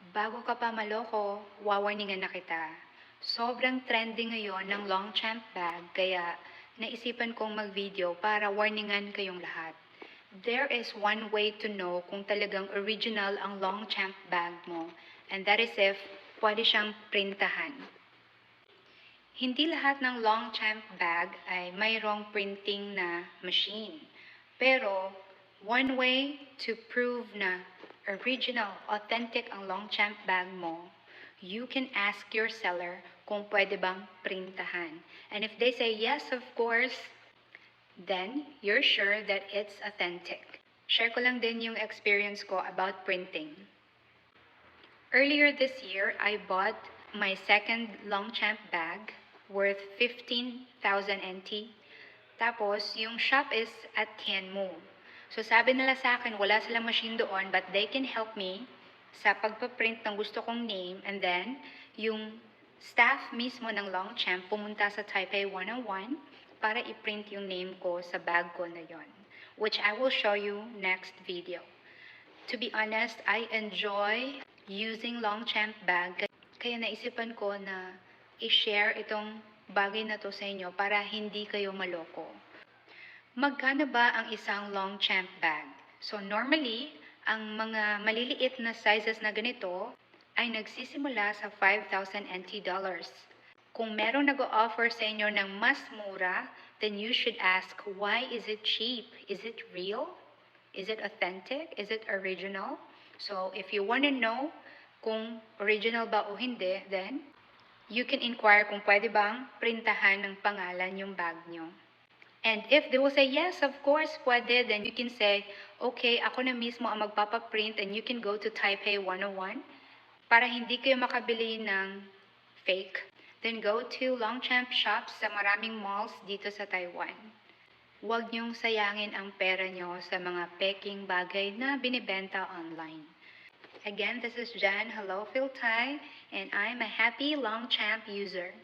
Bago ka pa maloko, wawarningan na kita. Sobrang trending ngayon ng Longchamp bag, kaya naisipan kong mag-video para warningan kayong lahat. There is one way to know kung talagang original ang Longchamp bag mo, and that is if pwede siyang printahan. Hindi lahat ng Longchamp bag ay mayroong printing na machine. Pero, one way to prove na original, authentic ang Longchamp bag mo, you can ask your seller kung pwede bang printahan. And if they say yes, of course, then you're sure that it's authentic. Share ko lang din yung experience ko about printing. Earlier this year, I bought my second Longchamp bag worth 15,000 NT. Tapos, yung shop is at Tianmu. So, sabi nila sa akin, wala silang machine doon, but they can help me sa pagpaprint ng gusto kong name. And then, yung staff mismo ng Longchamp pumunta sa Taipei 101 para i-print yung name ko sa bag ko na yon, which I will show you next video. To be honest, I enjoy using Longchamp bag. Kaya naisipan ko na i-share itong bagay na to sa inyo para hindi kayo maloko. Magkano ba ang isang Longchamp bag? So normally, ang mga maliliit na sizes na ganito ay nagsisimula sa 5,000 NT dollars. Kung merong nag-o-offer sa inyo ng mas mura, then you should ask, why is it cheap? Is it real? Is it authentic? Is it original? So if you want to know kung original ba o hindi, then you can inquire kung pwede bang printahan ng pangalan yung bag nyo. And if they will say, yes, of course, pwede, then you can say, okay, ako na mismo ang magpapaprint and you can go to Taipei 101 para hindi kayo makabili ng fake. Then go to Longchamp shops sa maraming malls dito sa Taiwan. Huwag niyong sayangin ang pera niyo sa mga peking bagay na binibenta online. Again, this is Jan, hello Phil Thai, and I'm a happy Longchamp user.